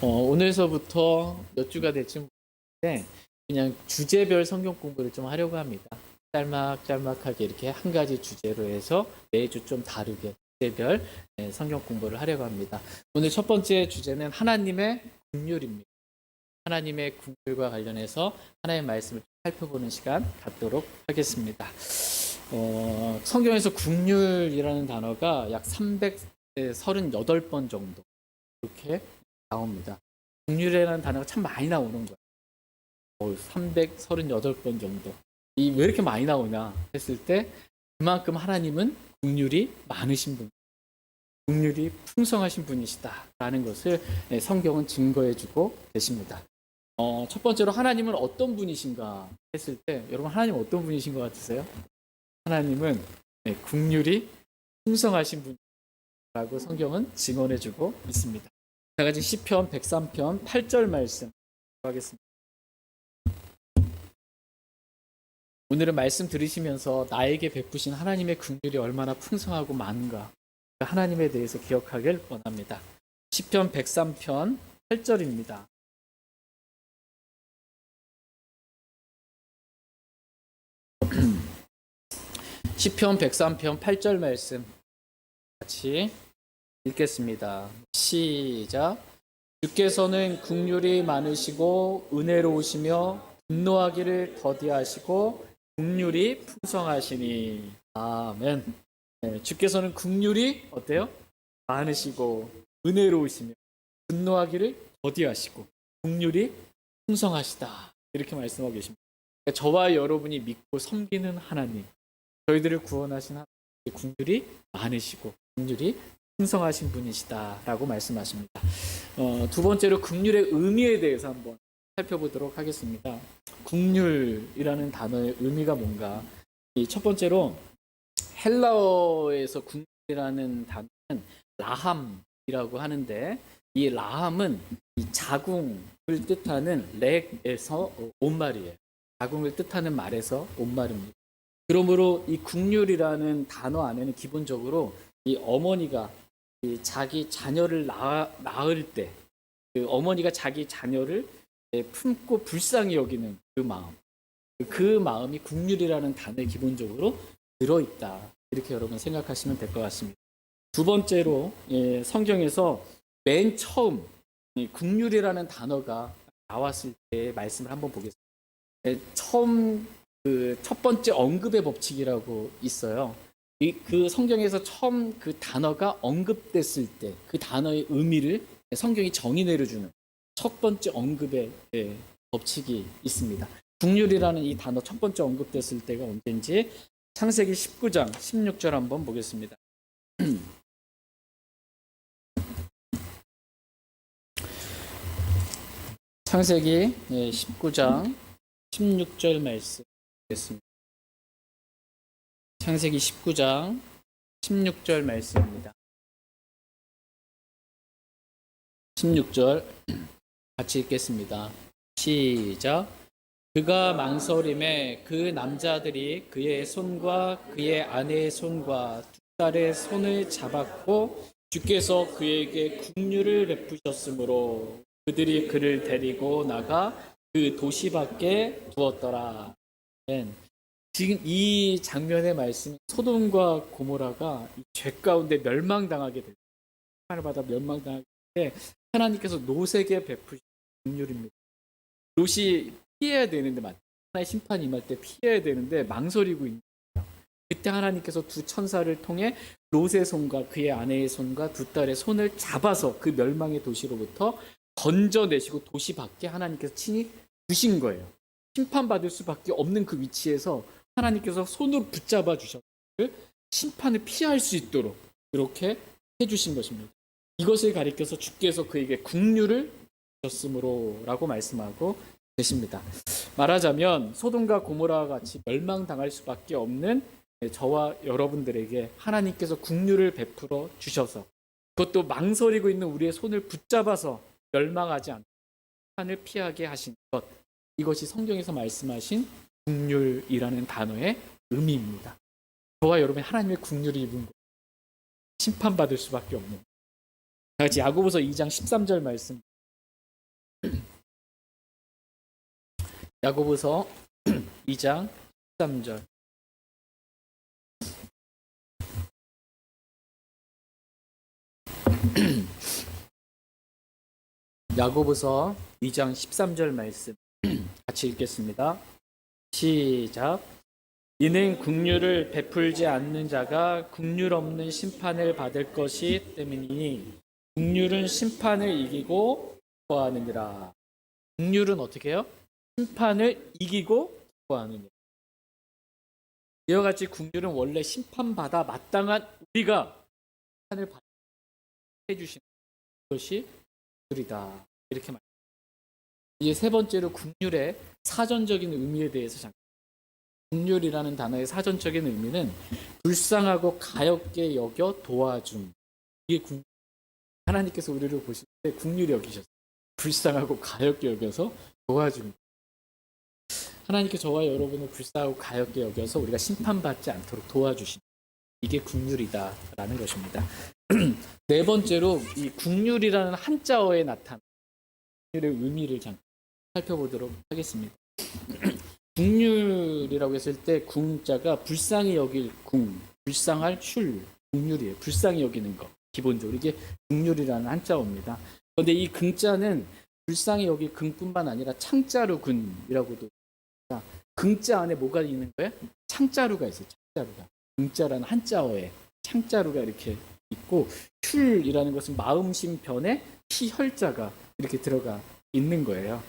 오늘서부터 몇 주가 될지 모르겠는데 그냥 주제별 성경 공부를 좀 하려고 합니다. 짤막짤막하게 이렇게 한 가지 주제로 해서 매주 좀 다르게 주제별 성경 공부를 하려고 합니다. 오늘 첫 번째 주제는 하나님의 긍휼입니다. 하나님의 긍휼과 관련해서 하나님의 말씀을 살펴보는 시간 갖도록 하겠습니다. 성경에서 긍휼이라는 단어가 약 338번 정도 이렇게 나옵니다. 긍휼이라는 단어가 참 많이 나오는 거예요. 338번 정도. 왜 이렇게 많이 나오냐 했을 때 그만큼 하나님은 긍휼이 많으신 분, 긍휼이 풍성하신 분이시다라는 것을 성경은 증거해주고 계십니다. 첫 번째로 하나님은 어떤 분이신가 했을 때 여러분 하나님 어떤 분이신 것 같으세요? 하나님은 긍휼이 풍성하신 분이라고 성경은 증언해주고 있습니다. 자, 같이 시편 103편 8절 말씀 하겠습니다. 오늘은 말씀 들으시면서 나에게 베푸신 하나님의 긍휼이 얼마나 풍성하고 많은가 하나님에 대해서 기억하길 원합니다. 시편 103편 8절입니다. 시편 103편 8절 말씀 같이 읽겠습니다. 시작. 주께서는 긍휼이 많으시고 은혜로우시며 분노하기를 더디하시고 긍휼이 풍성하시니. 아멘. 주께서는 긍휼이 어때요? 많으시고 은혜로우시며 분노하기를 더디하시고 긍휼이 풍성하시다. 이렇게 말씀하고 계십니다. 저와 여러분이 믿고 섬기는 하나님, 저희들을 구원하신 하나님의 긍휼이 많으시고 긍휼이 풍성하신 분이시다라고 말씀하십니다. 두 번째로 긍휼의 의미에 대해서 한번 살펴보도록 하겠습니다. 긍휼이라는 단어의 의미가 뭔가? 첫 번째로 헬라어에서 긍휼이라는 단어는 라함이라고 하는데 이 라함은 이 자궁을 뜻하는 렉에서 온 말이에요. 자궁을 뜻하는 말에서 온 말입니다. 그러므로 이 긍휼이라는 단어 안에는 기본적으로 이 어머니가 이 자기 자녀를 낳을 때 그 어머니가 자기 자녀를 품고 불쌍히 여기는 그 마음이 긍휼이라는 단어에 기본적으로 들어있다. 이렇게 여러분 생각하시면 될 것 같습니다. 두 번째로 성경에서 맨 처음 긍휼이라는 단어가 나왔을 때 말씀을 한번 보겠습니다. 처음 그 첫 번째 언급의 법칙이라고 있어요. 그 성경에서 처음 그 단어가 언급됐을 때 그 단어의 의미를 성경이 정의 내려주는 첫 번째 언급의 법칙이 있습니다. 긍휼이라는 이 단어 첫 번째 언급됐을 때가 언제인지 창세기 19장 16절 한번 보겠습니다. 창세기 19장 16절 말씀 보겠습니다. 창세기 19장 16절 말씀입니다. 16절 같이 읽겠습니다. 시작. 그가 망설임에 그 남자들이 그의 손과 그의 아내의 손과 두 딸의 손을 잡았고 주께서 그에게 긍휼을 베푸셨으므로 그들이 그를 데리고 나가 그 도시 밖에 두었더라. 지금 이 장면의 말씀, 소돔과 고모라가 죄 가운데 멸망당하게 될 때, 하나님을 받아 멸망당하게 될 때 하나님께서 롯에게 베푸신 긍휼입니다. 롯이 피해야 되는데 하나의 심판이 임할 때 피해야 되는데 망설이고 있는 거예요. 그때 하나님께서 두 천사를 통해 롯의 손과 그의 아내의 손과 두 딸의 손을 잡아서 그 멸망의 도시로부터 건져내시고 도시 밖에 하나님께서 친히 두신 거예요. 심판받을 수밖에 없는 그 위치에서 하나님께서 손으로 붙잡아 주셔서 심판을 피할 수 있도록 그렇게 해주신 것입니다. 이것을 가리켜서 주께서 그에게 긍휼을 주셨으므로 라고 말씀하고 계십니다. 말하자면 소돔과 고모라와 같이 멸망당할 수밖에 없는 저와 여러분들에게 하나님께서 긍휼을 베풀어 주셔서 그것도 망설이고 있는 우리의 손을 붙잡아서 멸망하지 않고 심판을 피하게 하신 것, 이것이 성경에서 말씀하신 긍휼이라는 단어의 의미입니다. 저와 여러분이 하나님의 긍휼을 입은 것, 심판받을 수밖에 없는. 같이 야고보서 2장 13절 말씀 야고보서 2장 13절. 야고보서 2장 13절 말씀 같이 읽겠습니다. 시작. 이는 긍휼을 베풀지 않는 자가 긍휼 없는 심판을 받을 것이 때문이니 긍휼은 심판을 이기고 기뻐하느니라. 긍휼은 어떻게 해요? 심판을 이기고 기뻐하느니라. 이와 같이 긍휼은 원래 심판받아 마땅한 우리가 심판을 받게 해주시는 것이 긍휼이다. 이렇게 말합니다. 이제 세 번째로 긍휼의 사전적인 의미에 대해서 잠깐. 긍휼이라는 단어의 사전적인 의미는 불쌍하고 가엾게 여겨 도와줌. 이게 긍휼. 하나님께서 우리를 보실 때 긍휼히 여기셨어요. 불쌍하고 가엾게 여겨서 도와줍니다. 하나님께 저와 여러분을 불쌍하고 가엾게 여겨서 우리가 심판받지 않도록 도와주신 이게 긍휼이다라는 것입니다. 네 번째로 이 긍휼이라는 한자어에 나타난 긍휼의 의미를 잠깐 살펴보도록 하겠습니다. 긍휼이라고 했을 때 궁자가 불쌍히 여길 궁, 불쌍할 슐, 긍휼이에요. 불쌍히 여기는 것. 기본적으로 이게 긍휼이라는 한자어입니다. 그런데 이 긍자는 불쌍히 여길 긍뿐만 아니라 창자루 군이라고도. 긍자 안에 뭐가 있는 거예요? 창자루가 있어요. 창자루가. 긍자라는 한자어에 창자루가 이렇게 있고 슐이라는 것은 마음심 변에 피혈자가 이렇게 들어가 있는 거예요.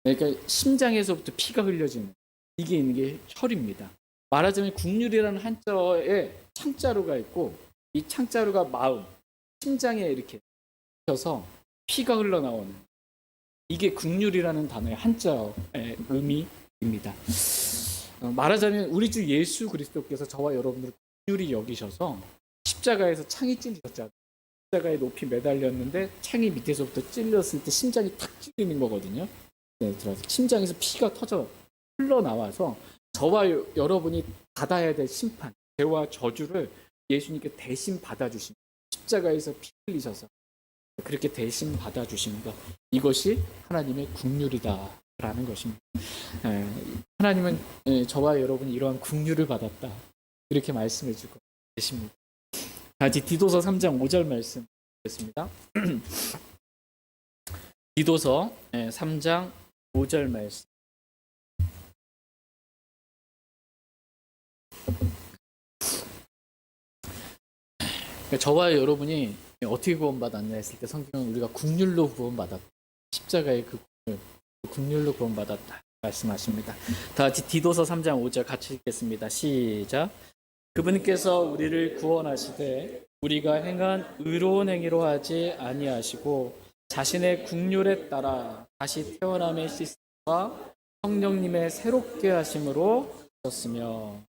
그러니까 심장에서부터 피가 흘려지는 이게 있는 게 혈입니다. 말하자면 긍휼이라는 한자어에 창자루가 있고 이 창자루가 마음, 심장에 이렇게 펴서 피가 흘러나오는 이게 긍휼이라는 단어의 한자어의 의미입니다. 말하자면 우리 주 예수 그리스도께서 저와 여러분들을 긍휼히 여기셔서 십자가에서 창이 찔리셨잖아요. 십자가에 높이 매달렸는데 창이 밑에서부터 찔렸을 때 심장이 탁 찔리는 거거든요. 네, 들어서 심장에서 피가 터져 흘러나와서 저와 여러분이 받아야 될 심판, 죄와 저주를 예수님께 대신 받아주신 십자가에서 피 흘리셔서 그렇게 대신 받아주신 것, 이것이 하나님의 긍휼이다라는 것입니다. 하나님은 저와 여러분이 이러한 긍휼을 받았다 이렇게 말씀해 주고 계십니다. 다시 디도서 3장 5절 말씀 보겠습니다. 디도서 3장 5절 말씀. 저와 여러분이 어떻게 구원받았냐 했을 때 성경은 우리가 긍휼로 구원받았다. 십자가의 그 긍휼로 구원받았다 말씀하십니다. 다 같이 디도서 3장 5절 같이 읽겠습니다. 시작. 그분께서 우리를 구원하시되 우리가 행한 의로운 행위로 하지 아니하시고 자신의 긍휼에 따라 다시 태어남의 시스템과 성령님의 새롭게 하심으로 하셨으며.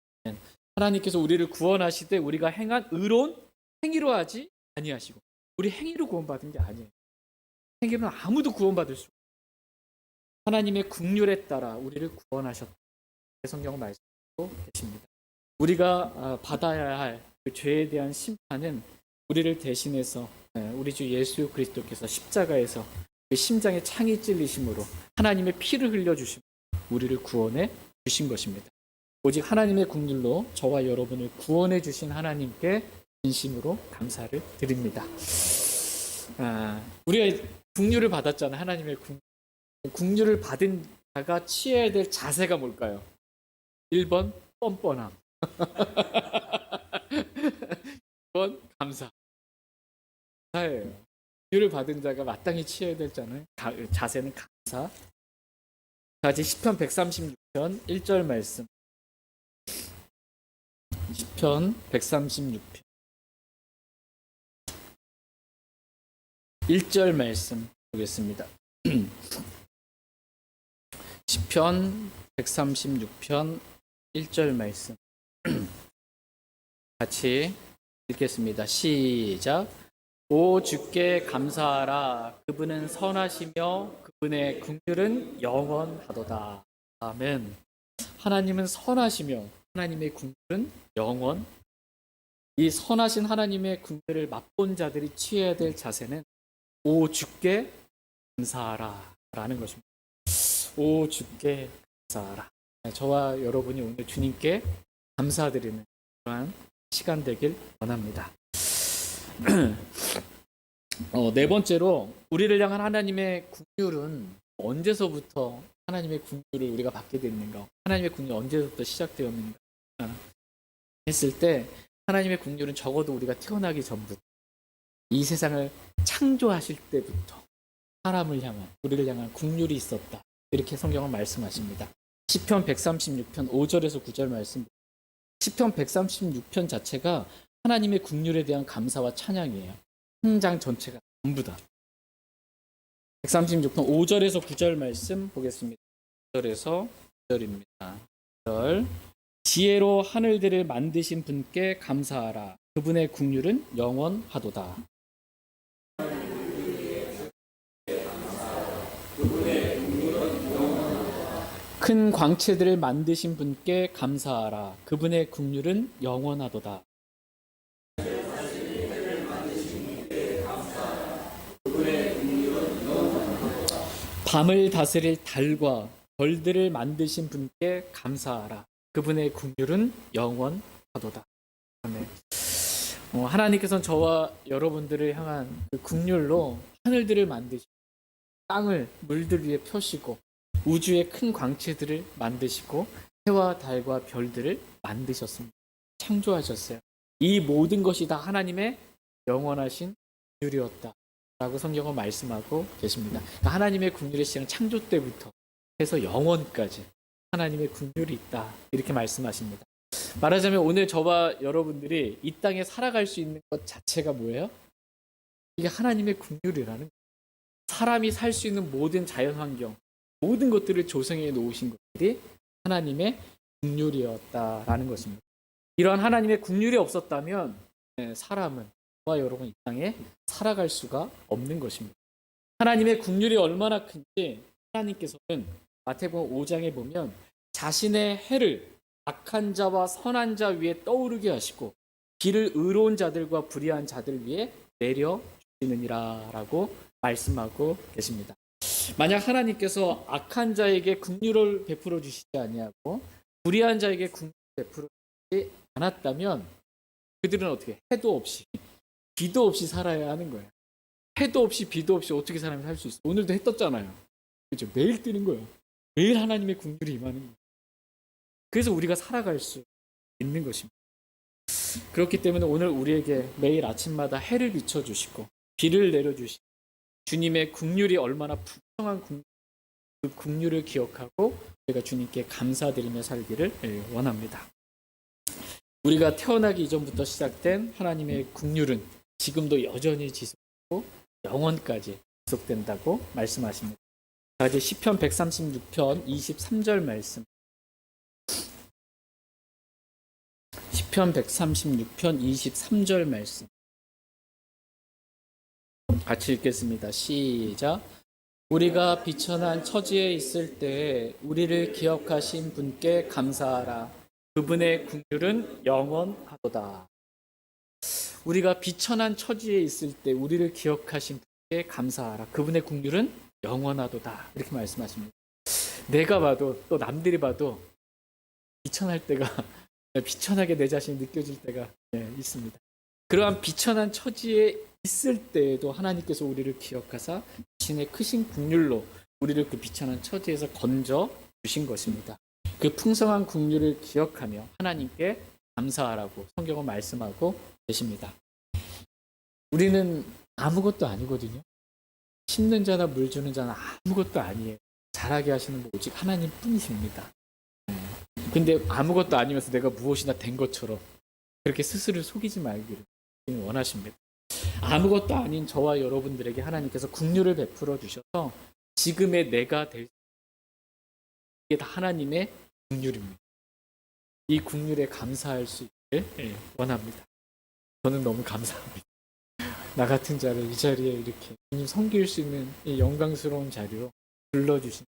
하나님께서 우리를 구원하시되 우리가 행한 의로운 행위로 하지 아니하시고. 우리 행위로 구원받은 게 아니에요. 행위로는 아무도 구원받을 수 없어요. 하나님의 긍휼에 따라 우리를 구원하셨다. 성경은 말씀하고 계십니다. 우리가 받아야 할 그 죄에 대한 심판은 우리를 대신해서 우리 주 예수 그리스도께서 십자가에서 그 심장에 창이 찔리심으로 하나님의 피를 흘려주심으로 우리를 구원해 주신 것입니다. 오직 하나님의 긍휼로 저와 여러분을 구원해 주신 하나님께 진심으로 감사를 드립니다. 우리가 긍휼을 받았잖아요. 하나님의 긍휼을 받은 자가 취해야 될 자세가 뭘까요? 1번 뻔뻔함. 2번 감사. 감사예요. 긍휼을 받은 자가 마땅히 취해야 될 자세는 감사. 다시 시편 136편 1절 말씀. 시편 136편 1절 말씀 보겠습니다. 시편 136편 1절 말씀 같이 읽겠습니다. 시작. 오 주께 감사하라. 그분은 선하시며 그분의 긍휼은 영원하도다. 아멘. 하나님은 선하시며 하나님의 긍휼은 영원. 이 선하신 하나님의 긍휼을 맛본 자들이 취해야 될 자세는 오 주께 감사하라 라는 것입니다. 오 주께 감사하라. 저와 여러분이 오늘 주님께 감사드리는 그러한 시간 되길 원합니다. 네 번째로 우리를 향한 하나님의 긍휼은 언제서부터 하나님의 긍휼을 우리가 받게 됐는가? 하나님의 긍휼이 언제부터 시작되었는가? 했을 때 하나님의 긍휼은 적어도 우리가 태어나기 전부터 이 세상을 창조하실 때부터 사람을 향한 우리를 향한 긍휼이 있었다. 이렇게 성경은 말씀하십니다. 시편 136편 5절에서 9절 말씀. 시편 136편 자체가 하나님의 긍휼에 대한 감사와 찬양이에요. 한 장 전체가 전부 다. 136편 5절에서 9절 말씀 보겠습니다. 5절에서 9절입니다. 9절. 지혜로 하늘들을 만드신 분께 감사하라. 그분의 긍휼은 영원하도다. 큰 광채들을 만드신 분께 감사하라. 그분의 긍휼은 영원하도다. 밤을 다스릴 달과 별들을 만드신 분께 감사하라. 그분의 긍휼은 영원하도다. 네. 하나님께서는 저와 여러분들을 향한 그 긍휼로 하늘들을 만드시고 땅을 물들 위에 펴시고 우주의 큰 광채들을 만드시고 해와 달과 별들을 만드셨습니다. 창조하셨어요. 이 모든 것이 다 하나님의 영원하신 긍휼이었다 라고 성경은 말씀하고 계십니다. 그러니까 하나님의 긍휼의 시작은 창조 때부터 해서 영원까지 하나님의 긍휼이 있다 이렇게 말씀하십니다. 말하자면 오늘 저와 여러분들이 이 땅에 살아갈 수 있는 것 자체가 뭐예요? 이게 하나님의 긍휼이라는 거예요. 사람이 살 수 있는 모든 자연환경 모든 것들을 조성해 놓으신 것들이 하나님의 긍휼이었다라는 것입니다. 이러한 하나님의 긍휼이 없었다면 사람은 저와 여러분 이 땅에 살아갈 수가 없는 것입니다. 하나님의 긍휼이 얼마나 큰지 하나님께서는 마태복음 5장에 보면 자신의 해를 악한 자와 선한 자 위에 떠오르게 하시고 길을 의로운 자들과 불의한 자들 위에 내려 주시느니라라고 말씀하고 계십니다. 만약 하나님께서 악한 자에게 긍휼을 베풀어 주시지 아니하고 불의한 자에게 긍휼을 베풀어 주시지 않았다면 그들은 어떻게 해도 없이 비도 없이 살아야 하는 거예요. 해도 없이 비도 없이 어떻게 사람이 살 수 있어요? 오늘도 해 떴잖아요. 그렇죠? 매일 뜨는 거예요. 매일 하나님의 긍휼이 임하는 거예요. 그래서 우리가 살아갈 수 있는 것입니다. 그렇기 때문에 오늘 우리에게 매일 아침마다 해를 비춰주시고 비를 내려주시고 주님의 긍휼이 얼마나 풍성한 그 긍휼을 기억하고 우리가 주님께 감사드리며 살기를 원합니다. 우리가 태어나기 이전부터 시작된 하나님의 긍휼은 지금도 여전히 지속되고 영원까지 지속된다고 말씀하십니다. 자, 이제 시편 136편 23절 말씀. 시편 136편 23절 말씀. 같이 읽겠습니다. 시작. 우리가 비천한 처지에 있을 때 우리를 기억하신 분께 감사하라. 그분의 긍휼은 영원하도다. 우리가 비천한 처지에 있을 때 우리를 기억하신 분께 감사하라. 그분의 긍휼은 영원하도다. 이렇게 말씀하십니다. 내가 봐도 또 남들이 봐도 비천할 때가 비천하게 내 자신이 느껴질 때가 있습니다. 그러한 비천한 처지에 있을 때에도 하나님께서 우리를 기억하사 자신의 크신 긍휼로 우리를 그 비천한 처지에서 건져 주신 것입니다. 그 풍성한 긍휼을 기억하며 하나님께 감사하라고 성경은 말씀하고 계십니다. 우리는 아무것도 아니거든요. 심는 자나 물 주는 자나 아무것도 아니에요. 잘하게 하시는 분 오직 하나님 뿐이십니다. 근데 아무것도 아니면서 내가 무엇이나 된 것처럼 그렇게 스스로를 속이지 말기를 원하십니다. 아무것도 아닌 저와 여러분들에게 하나님께서 긍휼을 베풀어 주셔서 지금의 내가 될 수 이게 다 하나님의 긍휼입니다. 이 긍휼에 감사할 수 있기를 원합니다. 저는 너무 감사합니다. 나 같은 자를 이 자리에 이렇게 주님 섬길 수 있는 이 영광스러운 자리로 불러주신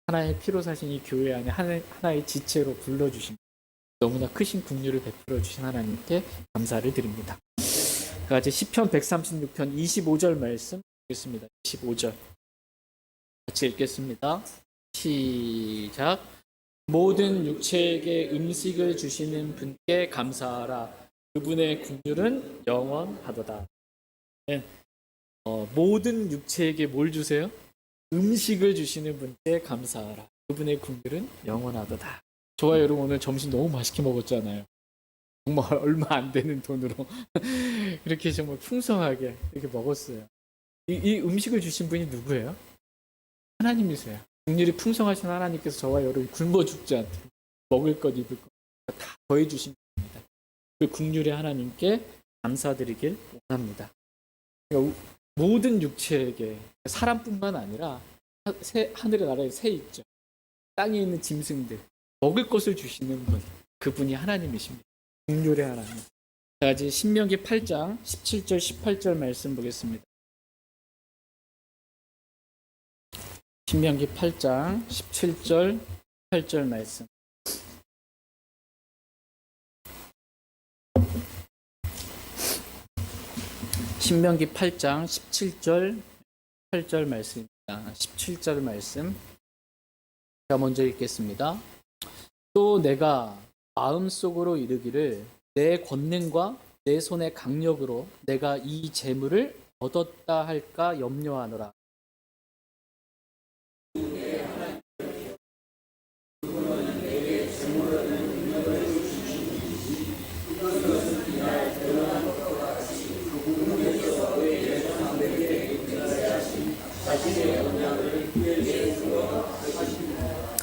하나의 피로 사신 이 교회 안에 하나의 지체로 불러주신 너무나 크신 긍휼을 베풀어 주신 하나님께 감사를 드립니다. 같이 시편 136편 25절 말씀 읽겠습니다. 25절 같이 읽겠습니다. 시작. 모든 육체에게 음식을 주시는 분께 감사하라. 그분의 긍휼은 영원하도다. 네. 모든 육체에게 뭘 주세요? 음식을 주시는 분께 감사하라. 그분의 긍휼은 영원하도다. 좋아요, 여러분. 오늘 점심 너무 맛있게 먹었잖아요. 정말 얼마 안 되는 돈으로 이렇게 정말 풍성하게 이렇게 먹었어요. 이 음식을 주신 분이 누구예요? 하나님이세요. 긍휼이 풍성하신 하나님께서 저와 여러분 굶어 죽지 않도록 먹을 것 입을 것 다 더해 주신 분입니다. 그 긍휼의 하나님께 감사드리길 원합니다. 그러니까 모든 육체에게 사람뿐만 아니라 하늘의 나라에 새 있죠. 땅에 있는 짐승들 먹을 것을 주시는 분, 그분이 하나님이십니다. 긍휼의 하나님. 자, 이제 신명기 8장 17절 18절 말씀 보겠습니다. 신명기 8장 17절 18절 말씀. 신명기 8장 17절 18절 말씀입니다. 17절 말씀. 제가 먼저 읽겠습니다. 또 내가 마음속으로 이르기를 내 권능과 내 손의 강력으로 내가 이 재물을 얻었다 할까 염려하노라.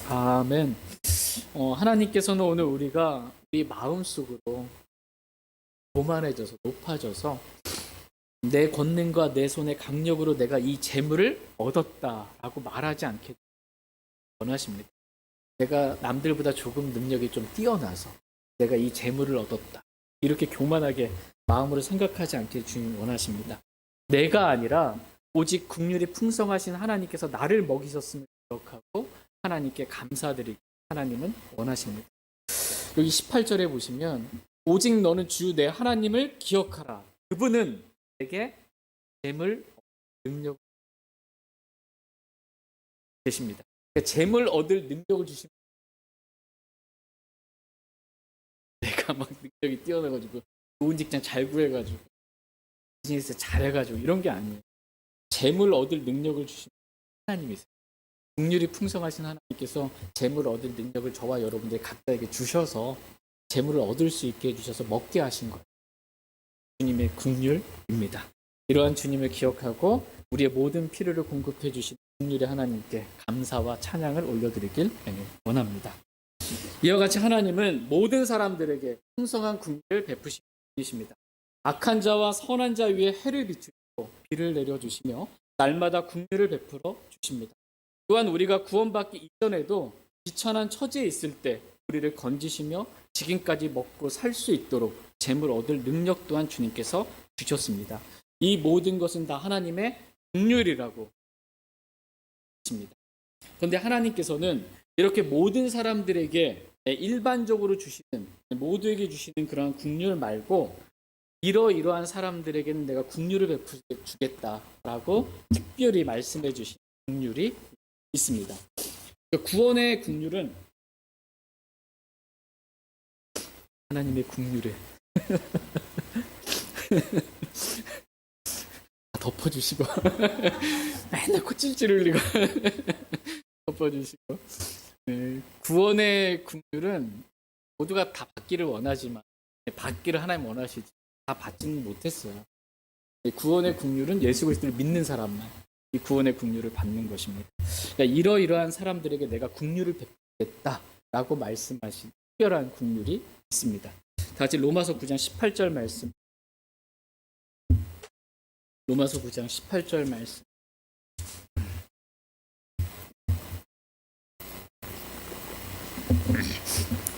아멘. 하나님께서는 오늘 우리가 우리 마음속으로 교만해져서 높아져서 내 권능과 내 손의 강력으로 내가 이 재물을 얻었다라고 말하지 않게 원하십니다. 내가 남들보다 조금 능력이 좀 뛰어나서 내가 이 재물을 얻었다. 이렇게 교만하게 마음으로 생각하지 않게 주님 원하십니다. 내가 아니라 오직 긍휼이 풍성하신 하나님께서 나를 먹이셨음을 기억하고 하나님께 감사드리기 하나님은 원하십니다. 여기 18절에 보시면 오직 너는 주 내 하나님을 기억하라. 그분은 내게 재물 능력 되십니다. 그러니까 재물 얻을 능력을 주시면 내가 막 능력이 뛰어나가지고 좋은 직장 잘 구해가지고 비즈니스 잘해가지고 이런 게 아니에요. 재물 얻을 능력을 주시면 하나님이세요. 긍휼이 풍성하신 하나님께서 재물 얻을 능력을 저와 여러분들 각자에게 주셔서 재물을 얻을 수 있게 해주셔서 먹게 하신 거예요. 주님의 긍휼입니다. 이러한 주님을 기억하고 우리의 모든 필요를 공급해 주신 긍휼의 하나님께 감사와 찬양을 올려드리길 원합니다. 이와 같이 하나님은 모든 사람들에게 풍성한 긍휼을 베푸시는 분이십니다. 악한 자와 선한 자 위에 해를 비추시고 비를 내려주시며 날마다 긍휼을 베풀어 주십니다. 또한 우리가 구원받기 이전에도 비천한 처지에 있을 때 우리를 건지시며 지금까지 먹고 살 수 있도록 재물 얻을 능력 또한 주님께서 주셨습니다. 이 모든 것은 다 하나님의 긍휼이라고 하십니다. 그런데 하나님께서는 이렇게 모든 사람들에게 일반적으로 주시는, 모두에게 주시는 그러한 긍휼 말고 이러이러한 사람들에게는 내가 긍휼을 베푸겠다라고 특별히 말씀해 주신 긍휼이 있습니다. 구원의 긍휼은 하나님의 긍휼에 덮어주시고 맨날 콧질질 흘리고 덮어주시고 구원의 긍휼은 모두가 다 받기를 원하지만 받기를 하나님 원하시지 다 받지는 못했어요. 구원의 긍휼은 예수 그리스도를 믿는 사람만 이 구원의 긍휼을 받는 것입니다. 그러니까 이러이러한 사람들에게 내가 긍휼을 베푸겠다라고 말씀하신 특별한 긍휼이 있습니다. 다 같이 로마서 9장 18절 말씀. 로마서 9장 18절 말씀.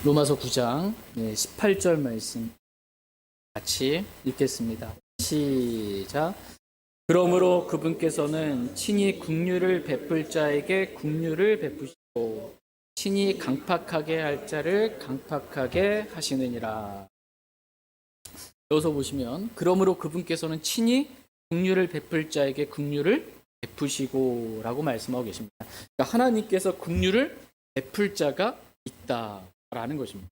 로마서 9장 18절 말씀 같이 읽겠습니다. 시작. 그러므로 그분께서는 친히 긍휼을 베풀 자에게 긍휼을 베푸시고 친히 강팍하게 할 자를 강팍하게 하시느니라. 여기서 보시면 그러므로 그분께서는 친히 긍휼을 베풀 자에게 긍휼을 베푸시고 라고 말씀하고 계십니다. 그러니까 하나님께서 긍휼을 베풀 자가 있다라는 것입니다.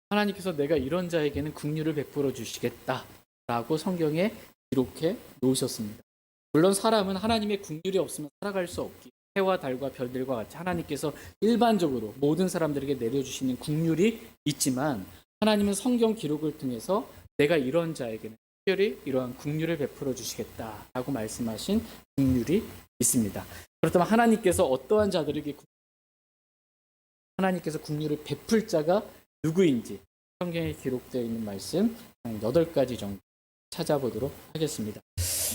하나님께서 내가 이런 자에게는 긍휼을 베풀어 주시겠다라고 성경에 기록해 놓으셨습니다. 물론 사람은 하나님의 긍휼이 없으면 살아갈 수 없기, 해와 달과 별들과 같이 하나님께서 일반적으로 모든 사람들에게 내려주시는 긍휼이 있지만, 하나님은 성경 기록을 통해서 내가 이런 자에게는 특별히 이러한 긍휼을 베풀어 주시겠다라고 말씀하신 긍휼이 있습니다. 그렇다면 하나님께서 어떠한 자들에게 하나님께서 긍휼을 베풀 자가 누구인지 성경에 기록되어 있는 말씀 한 8가지 정도 찾아보도록 하겠습니다.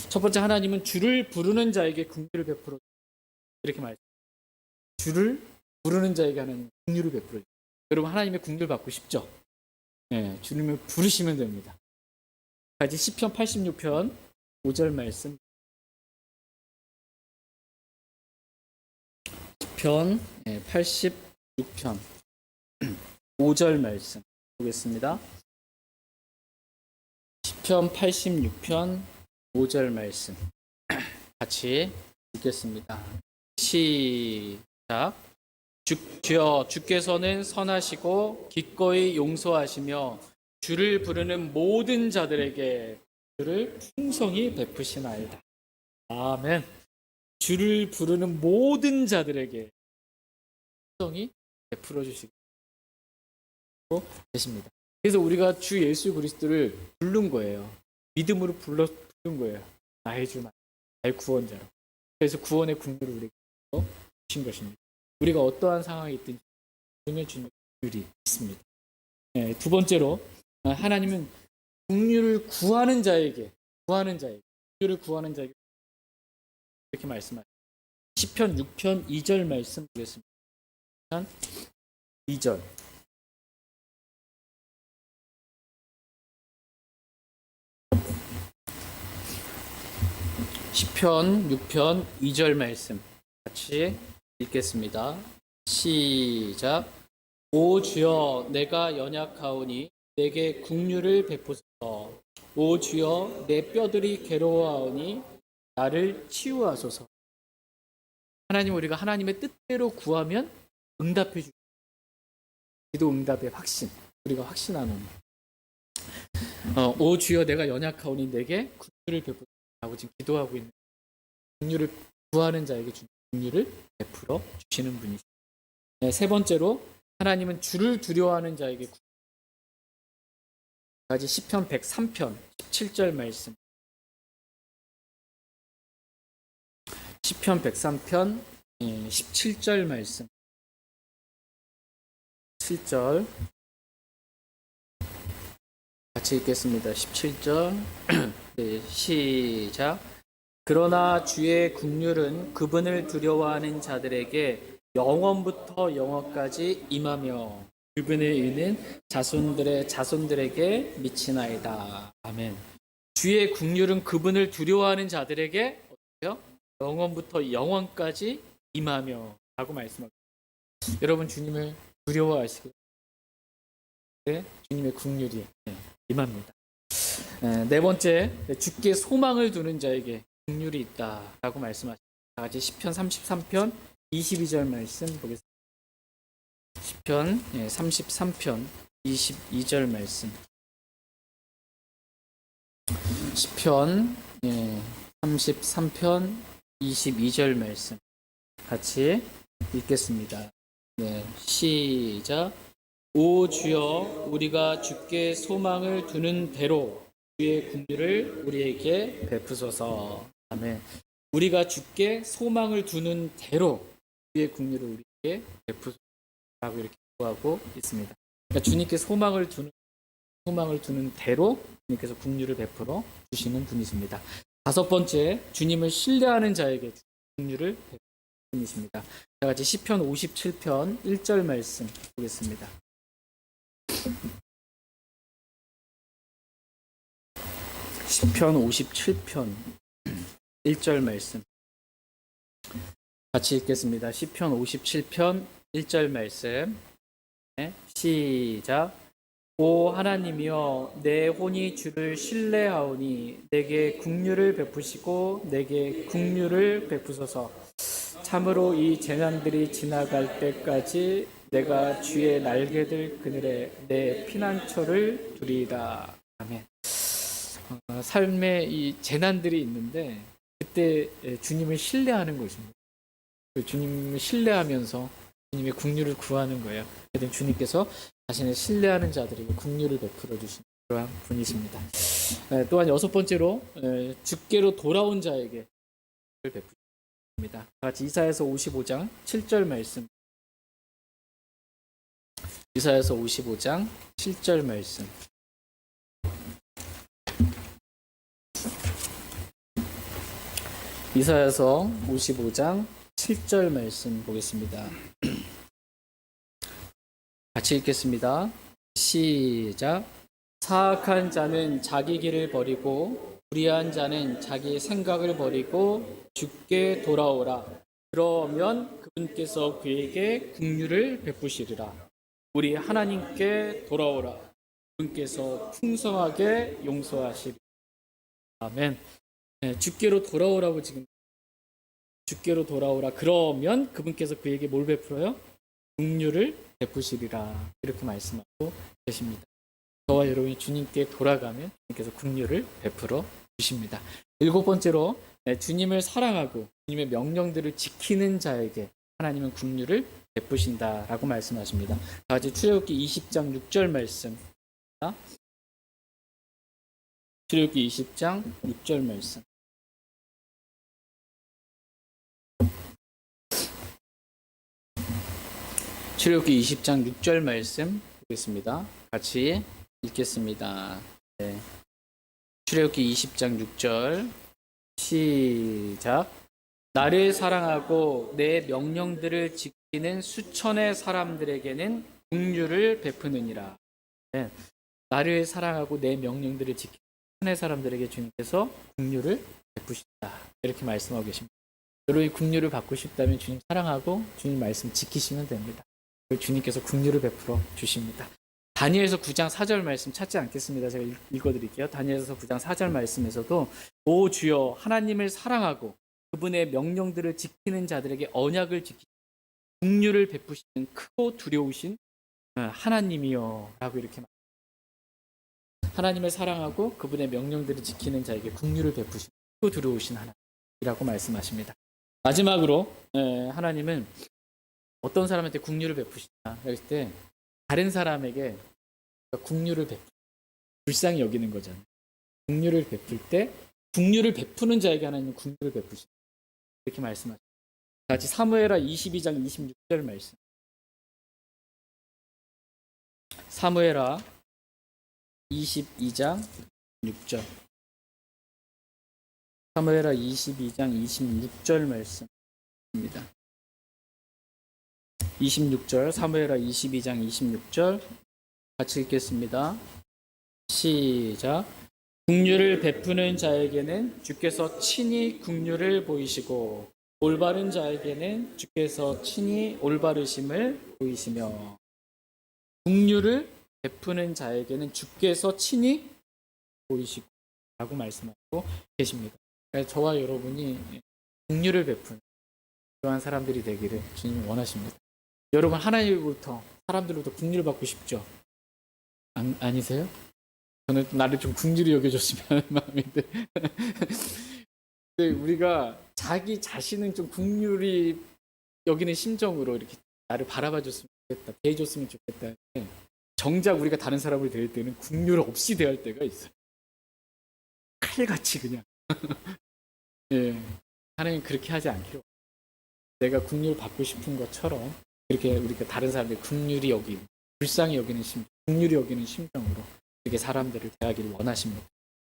첫 번째, 하나님은 주를 부르는 자에게 긍휼을 베풀어 이렇게 말씀. 주를 부르는 자에게 하는 긍휼을 베풀어. 여러분, 하나님의 긍휼 받고 싶죠? 네, 주님을 부르시면 됩니다. 같이 시편 86편 5절 말씀. 시편 86편 5절 말씀 보겠습니다. 시편 86편 5절 말씀 같이 읽겠습니다. 시작. 주여, 주께서는 선하시고 기꺼이 용서하시며 주를 부르는 모든 자들에게 주를 풍성히 베푸시나이다. 아멘. 주를 부르는 모든 자들에게 풍성히 베풀어 주시고 계십니다. 그래서 우리가 주 예수 그리스도를 부른 거예요. 믿음으로 부른 거예요. 나의 주, 나의 구원자로. 그래서 구원의 긍휼을 우리에게 주신 것입니다. 우리가 어떠한 상황이 있든지 주님의 긍휼이 있습니다. 네, 두 번째로, 하나님은 긍휼을 구하는 자에게 긍휼을 구하는 자에게 이렇게 말씀하십니다. 시편 6편 2절 말씀 보겠습니다. 2절. 시편 6편 2절 말씀 같이 읽겠습니다. 시작. 오 주여, 내가 연약하오니 내게 긍휼을 베푸소서. 오 주여, 내 뼈들이 괴로워하오니 나를 치유하소서. 하나님, 우리가 하나님의 뜻대로 구하면 응답해 주시고, 기도 응답의 확신, 우리가 확신하는. 오 주여, 내가 연약하오니 내게 긍휼을 베푸소서. 지금 기도하고 있는, 긍휼을 구하는 자에게 긍휼을 베풀어 주시는 분이십니다. 네, 세 번째로, 하나님은 주를 두려워하는 자에게 까지 시편 103편 17절 말씀. 시편 103편 17절 말씀. 7절 같이 읽겠습니다. 17절 네, 시작. 그러나 주의 긍휼은 그분을 두려워하는 자들에게 영원부터 영원까지 임하며 그분의 의는 자손들의 자손들에게 미치나이다. 아멘. 주의 긍휼은 그분을 두려워하는 자들에게 어때요? 영원부터 영원까지 임하며 라고 말씀합니다. 여러분, 주님을 두려워하시고 주님의 긍휼이 임합니다. 네 번째, 주께 소망을 두는 자에게 긍휼이 있다라고 말씀하십니다. 같이 시편 33편 22절 말씀 보겠습니다. 시편 33편 22절 말씀. 시편 33편 22절 말씀 같이 읽겠습니다. 네, 시작. 오 주여, 우리가 주께 소망을 두는 대로 주의 긍휼을 우리에게 베푸소서. 아멘. 우리가 주께 소망을 두는 대로 주의 긍휼을 우리에게 베푸소서라고 이렇게 기도하고 있습니다. 그러니까 주님께 소망을 두는 대로 주님께서 긍휼을 베풀어 주시는 분이십니다. 다섯 번째, 주님을 신뢰하는 자에게 긍휼을 베푸는 분이십니다. 자, 같이 시편 57편 1절 말씀 보겠습니다. 시편 57편 1절 말씀 같이 읽겠습니다. 시편 57편 1절 말씀. 네, 시작. 오 하나님이여, 내 혼이 주를 신뢰하오니 내게 긍휼을 베푸시고 내게 긍휼을 베푸소서. 참으로 이 재난들이 지나갈 때까지 내가 주의 날개들 그늘에 내 피난처를 두리이다. 아멘. 삶에 이 재난들이 있는데 그때 주님을 신뢰하는 것입니다. 그 주님을 신뢰하면서 주님의 국류를 구하는 거예요. 그때 주님께서 자신을 신뢰하는 자들에게 국류를 베풀어 주시는 그러한 분이십니다. 또한 여섯 번째로 주께로 돌아온 자에게 베푸십니다. 다 같이 이사야서 55장 7절 말씀. 이사야서 55장 7절 말씀. 이사야서 55장 7절 말씀 보겠습니다. 같이 읽겠습니다. 시작. 사악한 자는 자기 길을 버리고 불의한 자는 자기 생각을 버리고 주께 돌아오라. 그러면 그분께서 그에게 긍휼을 베푸시리라. 우리 하나님께 돌아오라. 그분께서 풍성하게 용서하시리라. 아멘. 주께로 돌아오라고 지금 주께로 돌아오라. 그러면 그분께서 그에게 뭘 베풀어요? 긍휼을 베푸시리라. 이렇게 말씀하고 계십니다. 저와 여러분이 주님께 돌아가면 주님께서 긍휼을 베풀어 주십니다. 일곱 번째로 주님을 사랑하고 주님의 명령들을 지키는 자에게 하나님은 긍휼을 베푸신다라고 말씀하십니다. 다 같이 출애굽기 20장 6절 말씀. 출애굽기 20장 6절 말씀. 출애굽기 20장 6절 말씀 보겠습니다. 같이 읽겠습니다. 네. 출애굽기 20장 6절 시작. 나를 사랑하고 내 명령들을 지키는 수천의 사람들에게는 긍휼을 베푸느니라. 네. 나를 사랑하고 내 명령들을 지키는 수천의 사람들에게 주님께서 긍휼을 베푸신다. 이렇게 말씀하고 계십니다. 여러분이 긍휼을 받고 싶다면 주님 사랑하고 주님 말씀 지키시면 됩니다. 주님께서 긍휼을 베풀어 주십니다. 다니엘서 9장 4절 말씀 찾지 않겠습니다. 제가 읽어드릴게요. 다니엘서 9장 4절 말씀에서도 오 주여 하나님을 사랑하고 그분의 명령들을 지키는 자들에게 언약을 지키시고 긍휼을 베푸시는 크고 두려우신 하나님이여 라고 이렇게 말합니다. 하나님을 사랑하고 그분의 명령들을 지키는 자에게 긍휼을 베푸시는 크고 두려우신 하나님이라고 말씀하십니다. 마지막으로 하나님은 어떤 사람한테 긍휼을 베푸시나 그랬을 때 다른 사람에게 긍휼을 불쌍히 여기는 거잖아요. 긍휼을 베풀 때 긍휼을 베푸는 자에게 하나님은 긍휼을 베푸신다. 이렇게 말씀하십니다. 같이 사무엘하 22장 26절 말씀. 사무엘하 22장 6절. 사무엘하 22장 26절 말씀입니다. 26절 사무엘하 22장 26절 같이 읽겠습니다. 시작. 긍휼을 베푸는 자에게는 주께서 친히 긍휼을 보이시고 올바른 자에게는 주께서 친히 올바르심을 보이시며 긍휼을 베푸는 자에게는 주께서 친히 보이시고 라고 말씀하고 계십니다. 그래서 저와 여러분이 긍휼을 베푸는 그러한 사람들이 되기를 주님이 원하십니다. 여러분 하나님으로부터 사람들로부터 긍휼을 받고 싶죠? 아니세요? 저는 나를 좀 긍휼히 여겨줬으면 하는 마음인데 근데 우리가 자기 자신은 좀 긍휼히 여기는 심정으로 이렇게 나를 바라봐줬으면 좋겠다, 대해줬으면 좋겠다. 정작 우리가 다른 사람을 대할 때는 긍휼 없이 대할 때가 있어요. 칼같이 그냥. 예, 하나님 그렇게 하지 않기로. 내가 긍휼 받고 싶은 것처럼 이렇게 우리가 다른 사람들 긍휼히 여기는, 불쌍히 여기는 심정, 긍휼히 여기는 심정으로 이렇게 사람들을 대하기를 원하십니다.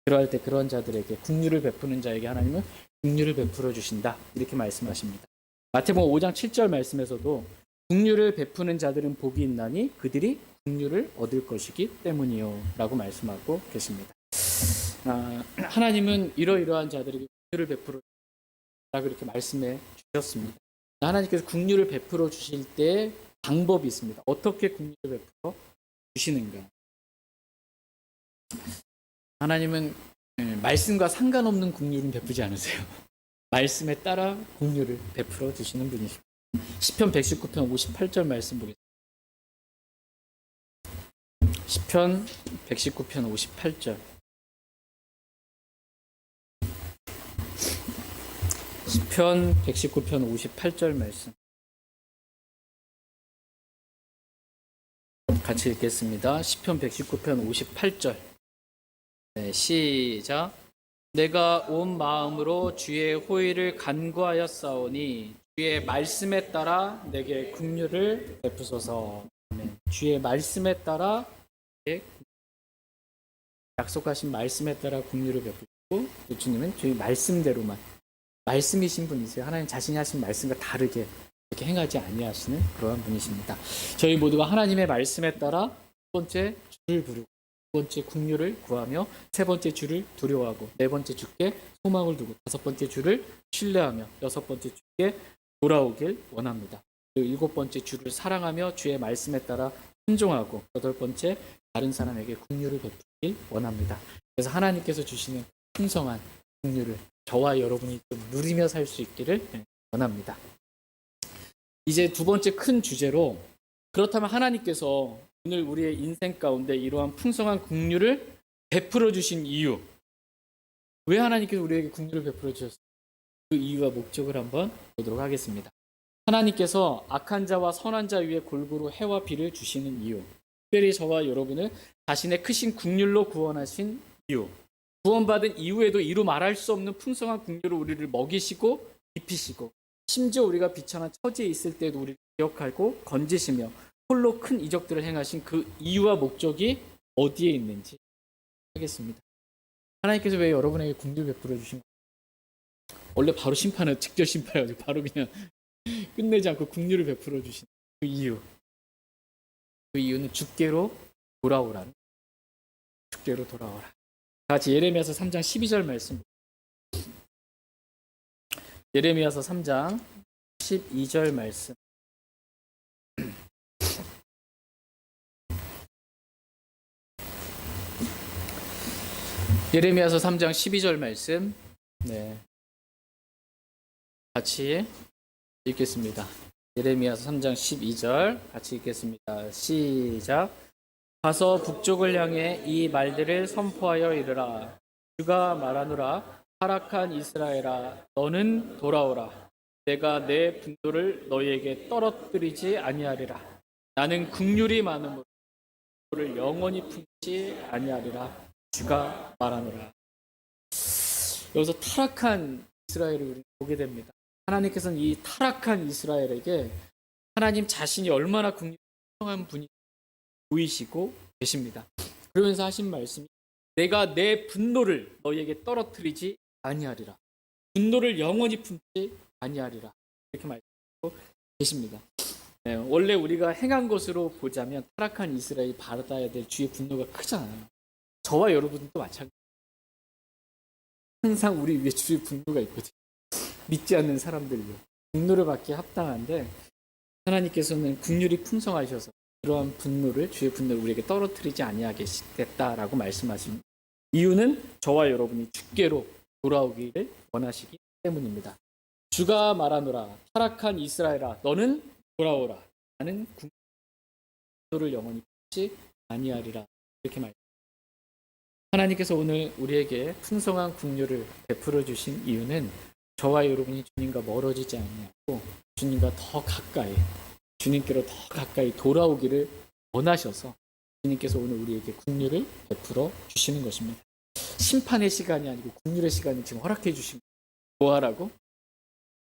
그러할 때 그런 자들에게 긍휼을 베푸는 자에게 하나님은 긍휼을 베풀어 주신다. 이렇게 말씀하십니다. 마태복음 5장 7절 말씀에서도 긍휼을 베푸는 자들은 복이 있나니 그들이 긍휼을 얻을 것이기 때문이요 라고 말씀하고 계십니다. 하나님은 이러이러한 자들에게 긍휼을 베풀어 주라고 이렇게 말씀해 주셨습니다. 하나님께서 긍휼을 베풀어 주실 때 방법이 있습니다. 어떻게 긍휼을 베풀어 주시는가? 하나님은 말씀과 상관없는 긍휼은 베푸지 않으세요. 말씀에 따라 긍휼을 베풀어 주시는 분이십니다. 시편 119편 58절 말씀 보겠습니다. 시편 119편 58절. 시편 119편 58절 말씀. 같이 읽겠습니다. 시편 119편 58절. 네, 시작. 내가 온 마음으로 주의 호의를 간구하였사오니 주의 말씀에 따라 내게 긍휼을 베푸소서. 아멘. 주의 말씀에 따라 약속하신 말씀에 따라 긍휼을 베푸시고, 주님은 주의 말씀대로만, 말씀이신 분이세요. 하나님 자신이 하신 말씀과 다르게 이렇게 행하지 아니하시는 그러한 분이십니다. 저희 모두가 하나님의 말씀에 따라 첫 번째 주를 부르고, 두 번째 긍휼을 구하며, 세 번째 주를 두려워하고, 네 번째 주께 소망을 두고, 다섯 번째 주를 신뢰하며, 여섯 번째 주께 돌아오길 원합니다. 그리고 일곱 번째 주를 사랑하며 주의 말씀에 따라 순종하고, 여덟 번째 다른 사람에게 긍휼을 베푸길 원합니다. 그래서 하나님께서 주시는 풍성한 긍휼을 저와 여러분이 좀 누리며 살 수 있기를 원합니다. 이제 두 번째 큰 주제로, 그렇다면 하나님께서 오늘 우리의 인생 가운데 이러한 풍성한 긍휼을 베풀어 주신 이유, 왜 하나님께서 우리에게 긍휼을 베풀어 주셨어요? 그 이유와 목적을 한번 보도록 하겠습니다. 하나님께서 악한 자와 선한 자 위에 골고루 해와 비를 주시는 이유, 특별히 저와 여러분을 자신의 크신 긍휼로 구원하신 이유, 구원받은 이후에도 이루 말할 수 없는 풍성한 긍휼로 우리를 먹이시고 입히시고, 심지어 우리가 비천한 처지에 있을 때도 우리를 기억하고 건지시며 홀로 큰 이적들을 행하신 그 이유와 목적이 어디에 있는지 하겠습니다. 하나님께서 왜 여러분에게 긍휼 베풀어 주신 거예요? 원래 바로 심판을 직접 심판해가지고 바로 그냥 끝내지 않고 긍휼을 베풀어 주신 그 이유, 그 이유는 주께로 돌아오라는, 주께로 돌아오라. 같이 예레미야서 3장 12절 말씀. 예레미야서 3장 12절 말씀. 예레미야서 3장 12절 말씀. 네. 같이 읽겠습니다. 예레미야서 3장 12절 같이 읽겠습니다. 시작. 가서 북쪽을 향해 이 말들을 선포하여 이르라. 주가 말하노라. 타락한 이스라엘아, 너는 돌아오라. 내가 내 분노를 너희에게 떨어뜨리지 아니하리라. 나는 긍휼이 많음으로 너를 영원히 품지 아니하리라. 주가 말하노라. 여기서 타락한 이스라엘을 우리가 보게 됩니다. 하나님께서는 이 타락한 이스라엘에게 하나님 자신이 얼마나 긍휼한 분이 보이시고 계십니다. 그러면서 하신 말씀이, 내가 내 분노를 너희에게 떨어뜨리지 아니하리라. 분노를 영원히 품지 아니하리라. 이렇게 말씀하고 계십니다. 네, 원래 우리가 행한 것으로 보자면 타락한 이스라엘이 받아야 될 주의 분노가 크잖아요. 저와 여러분도 마찬가지예요. 항상 우리 위에 주의 분노가 있거든요. 믿지 않는 사람들요. 분노를 받기에 합당한데, 하나님께서는 긍휼이 풍성하셔서 그러한 분노를, 주의 분노를 우리에게 떨어뜨리지 아니하겠다라고 말씀하십니다. 이유는 저와 여러분이 주께로 돌아오기를 원하시기 때문입니다. 주가 말하노라. 타락한 이스라엘아, 너는 돌아오라. 나는 분노를 영원히 품지 아니하리라. 이렇게 말합니다. 하나님께서 오늘 우리에게 풍성한 긍휼을 베풀어 주신 이유는 저와 여러분이 주님과 멀어지지 아니하고 주님과 더 가까이, 주님께로 더 가까이 돌아오기를 원하셔서 주님께서 오늘 우리에게 긍휼을 베풀어 주시는 것입니다. 심판의 시간이 아니고 긍휼의 시간을 지금 허락해 주신 거예요. 뭐하라고?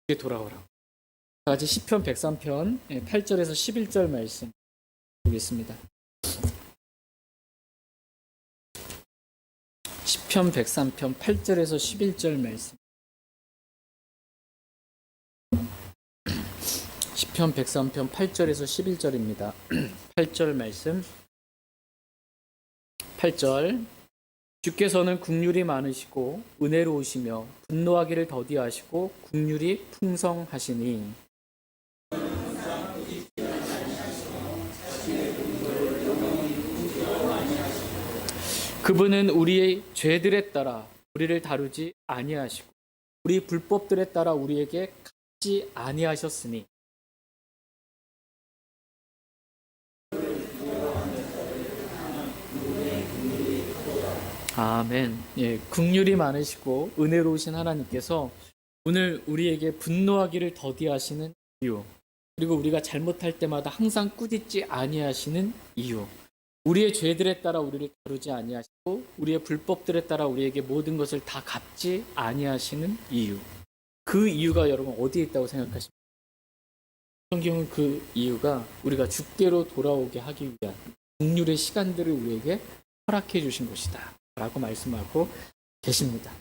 이제 돌아오라고. 다 같이 시편 103편 8절에서 11절 말씀 보겠습니다. 시편 103편 8절에서 11절 말씀. 시편 103편 8절에서 11절입니다. 8절 말씀. 8절. 주께서는 긍휼이 많으시고 은혜로우시며 분노하기를 더디하시고 긍휼이 풍성하시니 그분은 우리의 죄들에 따라 우리를 다루지 아니하시고 우리 불법들에 따라 우리에게 갚지 아니하셨으니. 아멘. 예, 긍휼이 많으시고 은혜로우신 하나님께서 오늘 우리에게 분노하기를 더디하시는 이유, 그리고 우리가 잘못할 때마다 항상 꾸짖지 아니하시는 이유, 우리의 죄들에 따라 우리를 다루지 아니하시고 우리의 불법들에 따라 우리에게 모든 것을 다 갚지 아니하시는 이유. 그 이유가 여러분 어디에 있다고 생각하십니까? 성경은 그 이유가 우리가 주께로 돌아오게 하기 위한 긍휼의 시간들을 우리에게 허락해 주신 것이다 라고 말씀하고 계십니다.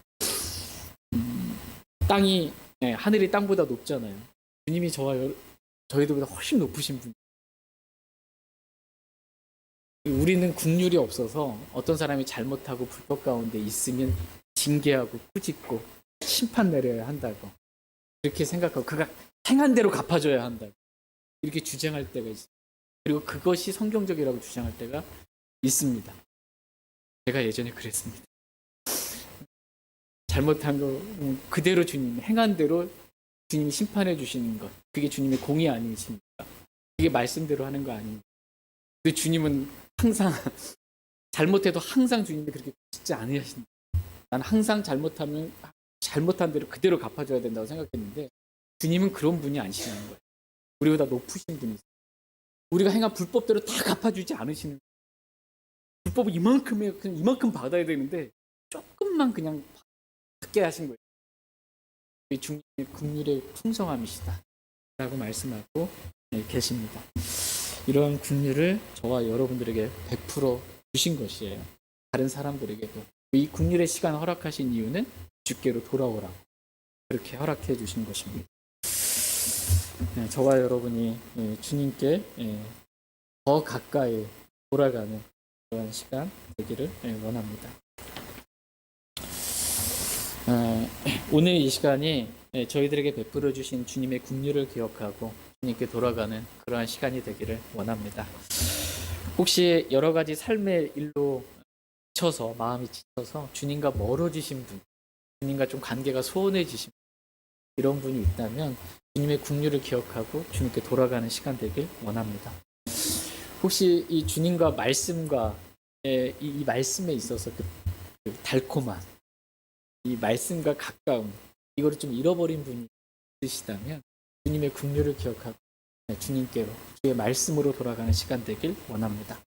땅이, 하늘이 땅보다 높잖아요. 주님이 저희들보다 훨씬 높으신 분. 우리는 긍휼이 없어서 어떤 사람이 잘못하고 불법 가운데 있으면 징계하고 꾸짖고 심판 내려야 한다고 이렇게 생각하고 그가 행한 대로 갚아줘야 한다고 이렇게 주장할 때가 있어요. 그리고 그것이 성경적이라고 주장할 때가 있습니다. 제가 예전에 그랬습니다. 잘못한 거 그대로 주님 행한 대로 주님이 심판해 주시는 것, 그게 주님의 공의 아니십니까? 그게 말씀대로 하는 거 아닙니까? 근데 주님은 항상 잘못해도 항상 주님이 그렇게 꾸짖지 않으신다. 난 항상 잘못한 대로 그대로 갚아줘야 된다고 생각했는데 주님은 그런 분이 아니시는 거예요. 우리보다 높으신 분이세요. 우리가 행한 불법대로 다 갚아주지 않으시는 거예요. 불법을 이만큼 받아야 되는데 조금만 그냥 받게 하신 거예요. 주님의 긍휼의 풍성함이시다 라고 말씀하고 계십니다. 이러한 긍휼을 저와 여러분들에게 베풀어 주신 것이에요. 다른 사람들에게도 이 긍휼의 시간을 허락하신 이유는 주께로 돌아오라고 그렇게 허락해 주신 것입니다. 저와 여러분이 주님께 더 가까이 돌아가는 그런 시간 되기를 원합니다. 오늘 이 시간이 저희들에게 베풀어 주신 주님의 긍휼을 기억하고 주님께 돌아가는 그러한 시간이 되기를 원합니다. 혹시 여러 가지 삶의 일로 지쳐서 마음이 지쳐서 주님과 멀어지신 분, 주님과 좀 관계가 소원해지신 분, 이런 분이 있다면 주님의 긍휼을 기억하고 주님께 돌아가는 시간 되길 원합니다. 혹시 이 주님과 말씀과 이 말씀에 있어서 그 달콤한 이 말씀과 가까움 이거를 좀 잃어버린 분이 있으시다면 주님의 긍휼을 기억하고 주님께로 주의 말씀으로 돌아가는 시간 되길 원합니다.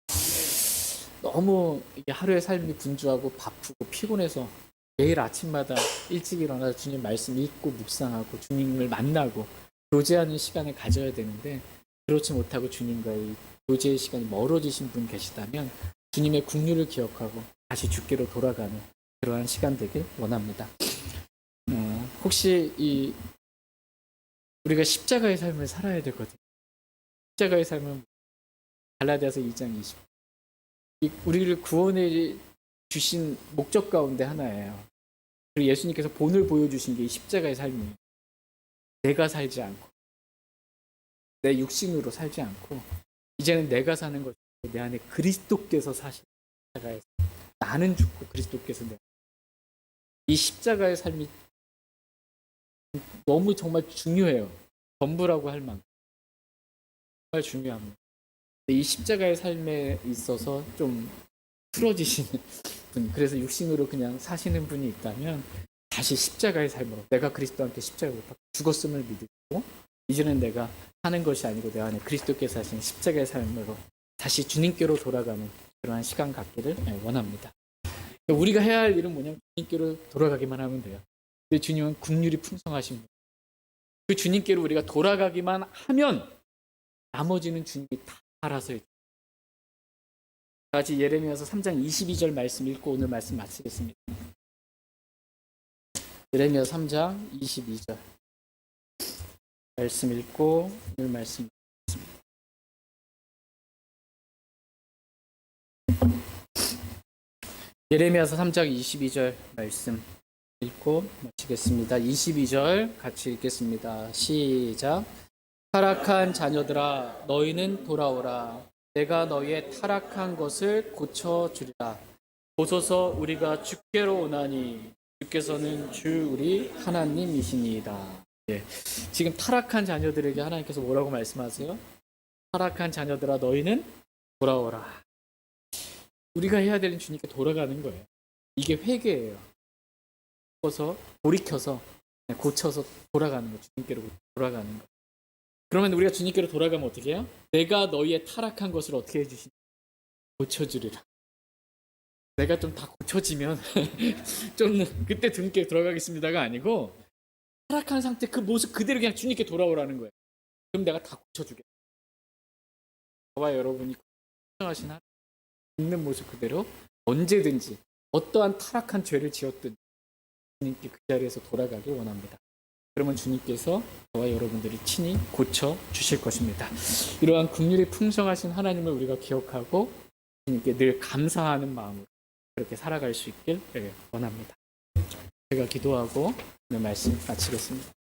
너무 이게 하루의 삶이 분주하고 바쁘고 피곤해서 매일 아침마다 일찍 일어나서 주님 말씀 읽고 묵상하고 주님을 만나고 교제하는 시간을 가져야 되는데 그렇지 못하고 주님과의 교제의 시간이 멀어지신 분 계시다면 주님의 긍휼을 기억하고 다시 주께로 돌아가는 그러한 시간 되길 원합니다. 혹시 우리가 십자가의 삶을 살아야 되거든요. 십자가의 삶은 갈라디아서 2장 20. 우리를 구원해 주신 목적 가운데 하나예요. 그리고 예수님께서 본을 보여주신 게 이 십자가의 삶이에요. 내가 살지 않고 내 육신으로 살지 않고 이제는 내가 사는 것이 내 안에 그리스도께서 사시는 십자가의 삶. 나는 죽고 그리스도께서 이 십자가의 삶이 너무 정말 중요해요. 전부라고 할 만큼 정말 중요합니다. 이 십자가의 삶에 있어서 좀 풀어지시는 분, 그래서 육신으로 그냥 사시는 분이 있다면 다시 십자가의 삶으로 내가 그리스도와 함께 십자가에 못 박혀 죽었음을 믿고 이제는 내가 사는 것이 아니고 내 안에 그리스도께서 하신 십자가의 삶으로 다시 주님께로 돌아가는 그러한 시간 갖기를 원합니다. 우리가 해야 할 일은 뭐냐면 주님께로 돌아가기만 하면 돼요. 근데 주님은 긍휼이 풍성하신 분. 그 주님께로 우리가 돌아가기만 하면 나머지는 주님이 다 알아서 해줘요. 같이 예레미야서 3장 22절 말씀 읽고 오늘 말씀 마치겠습니다. 예레미야 3장 22절 말씀 읽고 오늘 말씀 마치겠습니다. 예레미야서 3장 22절 말씀 읽고 마치겠습니다. 22절 같이 읽겠습니다. 시작. 타락한 자녀들아 너희는 돌아오라. 내가 너희의 타락한 것을 고쳐주리라. 보소서 우리가 주께로 오나니 주께서는 주 우리 하나님이시니이다. 예. 지금 타락한 자녀들에게 하나님께서 뭐라고 말씀하세요? 타락한 자녀들아 너희는 돌아오라. 우리가 해야 되는 주님께 돌아가는 거예요. 이게 회개예요. 돌이켜서 고쳐서 돌아가는 거, 주님께로 돌아가는 거. 그러면 우리가 주님께로 돌아가면 어떻게 해요? 내가 너희의 타락한 것을 어떻게 해주시냐? 고쳐주리라. 내가 좀 다 고쳐지면 좀 그때 주님께 돌아가겠습니다가 아니고 타락한 상태 그 모습 그대로 그냥 주님께 돌아오라는 거예요. 그럼 내가 다 고쳐주겠다. 저와 여러분이 하신 하나님 있는 모습 그대로 언제든지 어떠한 타락한 죄를 지었든 주님께 그 자리에서 돌아가길 원합니다. 그러면 주님께서 저와 여러분들이 친히 고쳐 주실 것입니다. 이러한 긍휼이 풍성하신 하나님을 우리가 기억하고 주님께 늘 감사하는 마음으로 그렇게 살아갈 수 있길 원합니다. 제가 기도하고 오늘 말씀 마치겠습니다.